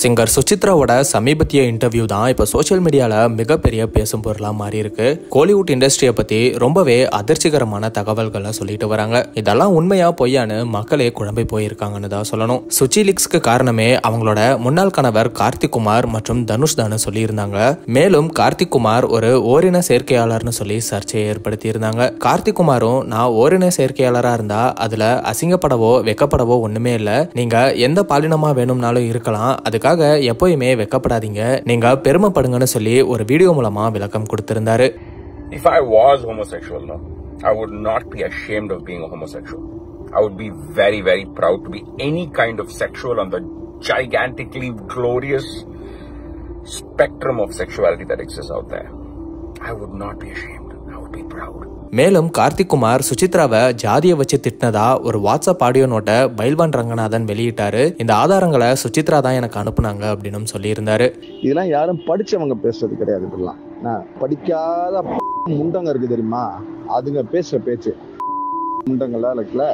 Singer சுசித்ராவோட சமீபத்திய interview தான் இப்போ சோஷியல் மீடியால மிகப்பெரிய பேசும் பொருளா மாறி இருக்கு. கோலிவுட் இண்டஸ்ட்ரியை பத்தி ரொம்பவே அதிர்ச்சிகரமான தகவல்களை சொல்லிட்டு வராங்க. இதெல்லாம் உண்மையா பொய்யான்னு மக்களே குழம்பி போயிருக்காங்கன்னு தான் சொல்லணும். சுச்சி லீக்ஸ்க்கு காரணமே அவங்களோட முன்னாள் கணவர் கார்த்திக் குமார் மற்றும் தனுஷ் தான் சொல்லியிருந்தாங்க. மேலும் கார்த்திக் குமார் ஒரு ஓரின சேர்க்கையாளர்னு சொல்லி சர்ச்சையை ஏற்படுத்தி இருந்தாங்க. கார்த்திக் குமாரும் நான் ஓரின சேர்க்கையாளரா இருந்தா அதுல அசிங்கப்படவோ வெக்கப்படவோ ஒண்ணுமே இல்ல, நீங்க எந்த பாலினமா வேணும்னாலும் இருக்கலாம், அதுக்காக எப்பவுமே வெக்கப்படாதீங்க, நீங்க பெருமைப்படுங்கன்னு சொல்லி ஒரு வீடியோ மூலமா விளக்கம் கொடுத்திருந்தாரு. If I was homosexual, no, I would not be ashamed of being a homosexual. I would be very, very proud to be any kind of sexual on the gigantically glorious spectrum of sexuality that exists out there. I would not be ashamed. I would be proud. மேலும் கார்த்திக் குமார் சுசித்ராவை ஜாதியை வச்சு திட்டினதா ஒரு WhatsApp audio நோட்டை பைல்வான் ரங்கநாதன் வெளியிட்டாரு. இந்த ஆதாரங்களை சுசித்ரா தான் எனக்கு அனுப்புனாங்க அப்படின்னு சொல்லியிருந்தாரு. இதெல்லாம் யாரும் படிச்சவங்க பேசுறது கிடையாது. இதெல்லாம் படிக்காத முண்டங்க இருக்கு தெரியுமா, அதுங்க பேசுற பேச்சு, முண்டங்கள்லாம் இருக்குல்ல,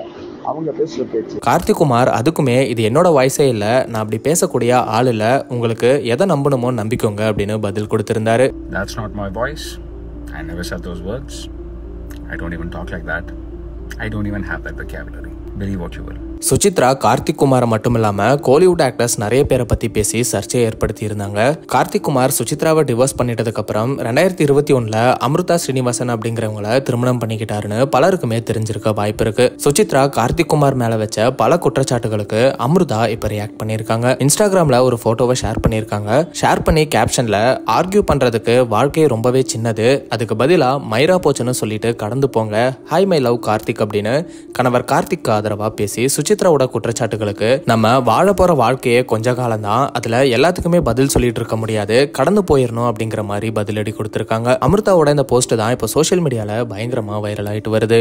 அவங்க பேசுற பேச்சு. கார்த்திக் குமார் அதுக்குமே இது என்னோட வாய்ஸே இல்ல, நான் அப்படி பேசக்கூடிய ஆள் இல்ல, உங்களுக்கு எதை நம்பணுமோ நம்பிக்கோங்க அப்படின்னு பதில் கொடுத்திருந்தாரு. That's not my voice. I never said those words. I don't even talk like that. I don't even have that vocabulary. Believe what you will. Suchitra Karthik குமாரை மட்டும் இல்லாம கோலிவுட் ஆக்டர்ஸ் நிறைய பேரை பத்தி பேசி சர்ச்சையை ஏற்படுத்தி இருந்தாங்க. கார்த்திக் குமார் சுசித்ராவை டிவோர்ஸ் பண்ணிட்டதுக்கு அப்புறம் 2021 அமிர்தா ஸ்ரீனிவாசன் அப்படிங்கிறவங்கள திருமணம் பண்ணிக்கிட்டாருன்னு பலருக்குமே தெரிஞ்சிருக்க வாய்ப்பு இருக்கு. சுசித்ரா கார்த்திக் குமார் மேல வச்ச பல குற்றச்சாட்டுகளுக்கு அமிர்தா இப்ப ரியாக்ட் பண்ணிருக்காங்க. இன்ஸ்டாகிராம்ல ஒரு போட்டோவை ஷேர் பண்ணிருக்காங்க. ஷேர் பண்ணி கேப்ஷன்ல ஆர்கியூ பண்றதுக்கு வாழ்க்கையை ரொம்பவே சின்னது, அதுக்கு பதிலா மைரா போச்சுன்னு சொல்லிட்டு கடந்து போங்க, ஹாய் மை லவ் கார்த்திக் அப்படின்னு கணவர் கார்த்திக் ஆதரவா பேசி சுசித்ராவோட குற்றச்சாட்டுகளுக்கு நம்ம வாழ போற வாழ்க்கையே கொஞ்ச காலம் தான், அதுல எல்லாத்துக்குமே பதில் சொல்லிட்டு இருக்க முடியாது, கடந்து போயிடணும் அப்படிங்கிற மாதிரி பதிலடி கொடுத்திருக்காங்க. அமிர்தாவோட இந்த போஸ்ட் தான் இப்போ சோஷியல் மீடியால பயங்கரமா வைரல் ஆயிட்டு வருது.